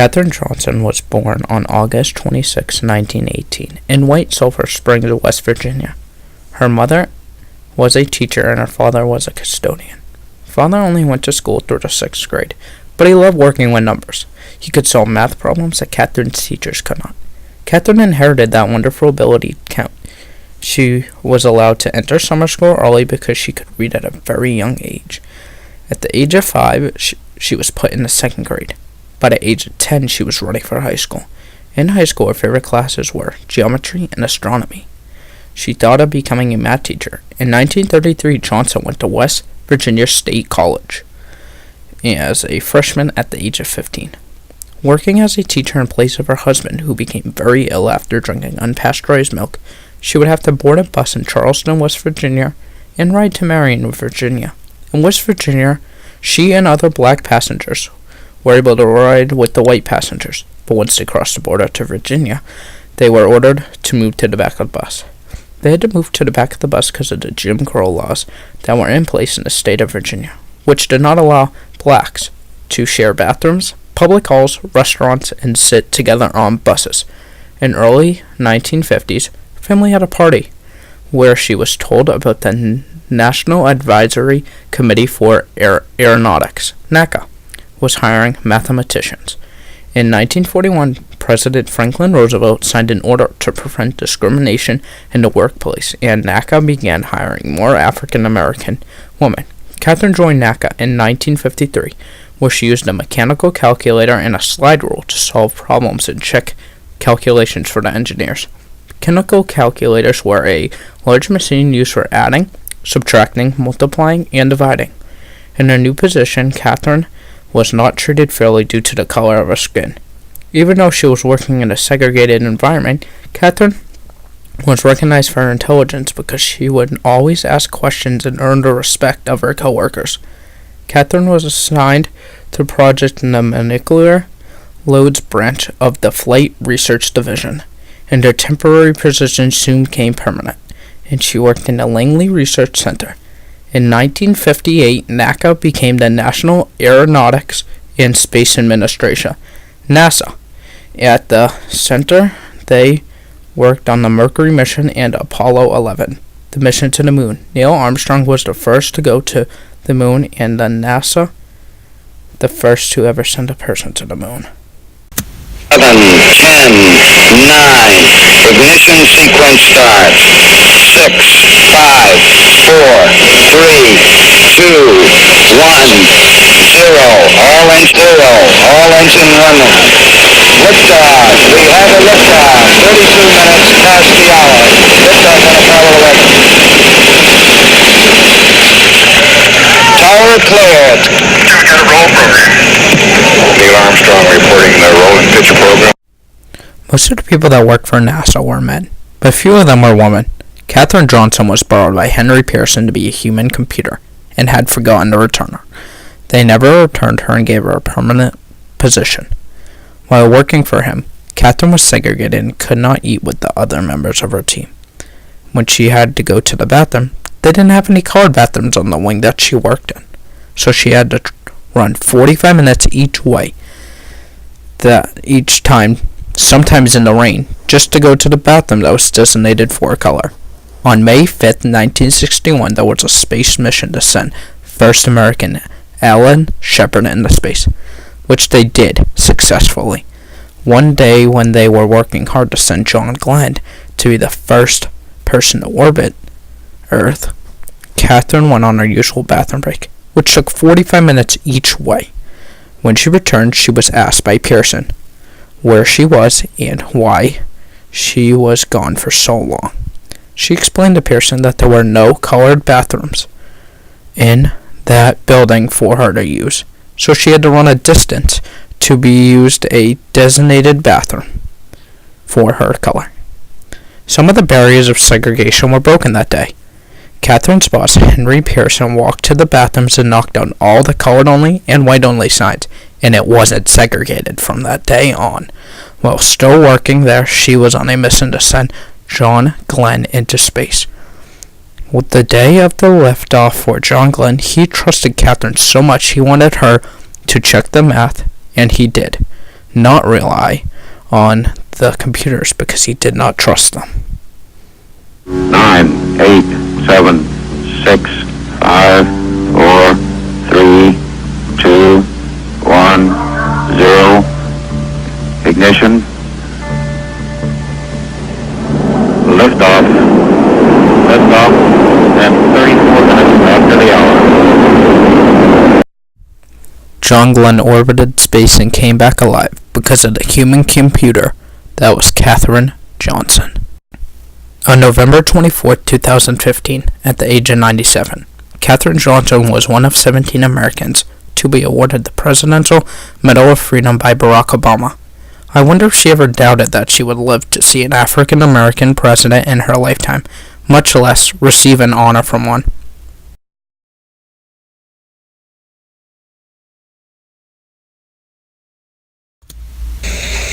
Katherine Johnson was born on August 26, 1918, in White Sulphur Springs, West Virginia. Her mother was a teacher and her father was a custodian. Father only went to school through the 6th grade, but he loved working with numbers. He could solve math problems that Katherine's teachers could not. Katherine inherited that wonderful ability to count. She was allowed to enter summer school early because she could read at a very young age. At the age of 5, she was put in the 2nd grade. By the age of 10, she was ready for high school. In high school, her favorite classes were geometry and astronomy. She thought of becoming a math teacher. In 1933, Johnson went to West Virginia State College as a freshman at the age of 15. Working as a teacher in place of her husband, who became very ill after drinking unpasteurized milk, she would have to board a bus in Charleston, West Virginia, and ride to Marion, Virginia. In West Virginia, she and other black passengers were able to ride with the white passengers, but once they crossed the border to Virginia, they were ordered to move to the back of the bus. They had to move to the back of the bus because of the Jim Crow laws that were in place in the state of Virginia, which did not allow blacks to share bathrooms, public halls, restaurants, and sit together on buses. In early 1950s, her family had a party where she was told about the National Advisory Committee for Aeronautics, NACA, was hiring mathematicians. In 1941, President Franklin Roosevelt signed an order to prevent discrimination in the workplace, and NACA began hiring more African American women. Katherine joined NACA in 1953, where she used a mechanical calculator and a slide rule to solve problems and check calculations for the engineers. Mechanical calculators were a large machine used for adding, subtracting, multiplying, and dividing. In her new position, Katherine was not treated fairly due to the color of her skin. Even though she was working in a segregated environment, Katherine was recognized for her intelligence because she would always ask questions and earn the respect of her coworkers. Katherine was assigned to project in the Molecular Loads branch of the Flight Research Division, and her temporary position soon became permanent, and she worked in the Langley Research Center. In 1958, NACA became the National Aeronautics and Space Administration, NASA. At the center, they worked on the Mercury mission and Apollo 11, the mission to the moon. Neil Armstrong was the first to go to the moon, and the NASA the first to ever send a person to the moon. 7, 10, 9, ignition sequence start. 6, 5, 4, 3, 2, 1, 0. All engine running. Liftoff. We have a liftoff. 32 minutes past the hour. Liftoff on Apollo 11. Tower cleared. We've got a roll program. Neil Armstrong reporting the rolling pitch program. Most of the people that worked for NASA were men, but few of them were women. Katherine Johnson was borrowed by Henry Pearson to be a human computer, and had forgotten to return her. They never returned her and gave her a permanent position. While working for him, Katherine was segregated and could not eat with the other members of her team. When she had to go to the bathroom, they didn't have any colored bathrooms on the wing that she worked in, so she had to run 45 minutes each way, each time, sometimes in the rain, just to go to the bathroom that was designated for a color. On May 5th, 1961, there was a space mission to send first American Alan Shepard into space, which they did successfully. One day when they were working hard to send John Glenn to be the first person to orbit Earth, Katherine went on her usual bathroom break, which took 45 minutes each way. When she returned, she was asked by Pearson where she was and why she was gone for so long. She explained to Pearson that there were no colored bathrooms in that building for her to use, so she had to run a distance to be used a designated bathroom for her color. Some of the barriers of segregation were broken that day. Katherine's boss, Henry Pearson, walked to the bathrooms and knocked down all the colored-only and white-only signs, and it wasn't segregated from that day on. While still working there, she was on a mission to send John Glenn into space. With the day of the liftoff for John Glenn, he trusted Katherine so much he wanted her to check the math, and he did. not rely on the computers because he did not trust them. 9, 8, 7, 6, 5, 4, 3, 2, 1, 0. Ignition. Liftoff. Liftoff. And 34 minutes after the hour. John Glenn orbited space and came back alive because of the human computer that was Katherine Johnson. On November 24, 2015, at the age of 97, Katherine Johnson was one of 17 Americans to be awarded the Presidential Medal of Freedom by Barack Obama. I wonder if she ever doubted that she would live to see an African American president in her lifetime, much less receive an honor from one.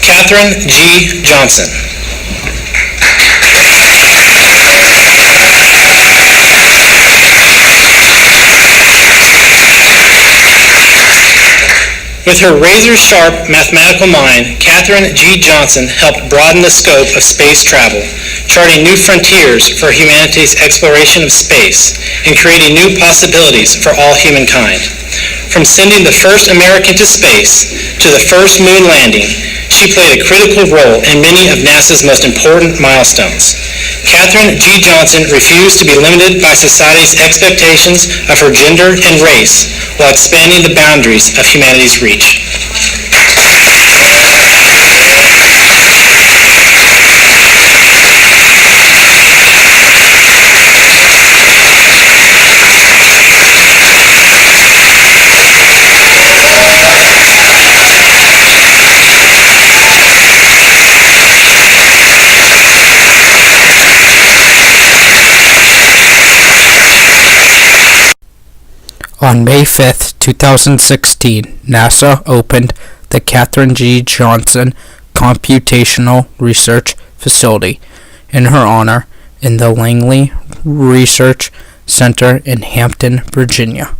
Katherine G. Johnson. With her razor-sharp mathematical mind, Katherine G. Johnson helped broaden the scope of space travel, charting new frontiers for humanity's exploration of space, and creating new possibilities for all humankind. From sending the first American to space to the first moon landing, she played a critical role in many of NASA's most important milestones. Katherine G. Johnson refused to be limited by society's expectations of her gender and race while expanding the boundaries of humanity's reach. On May 5, 2016, NASA opened the Katherine G. Johnson Computational Research Facility in her honor in the Langley Research Center in Hampton, Virginia.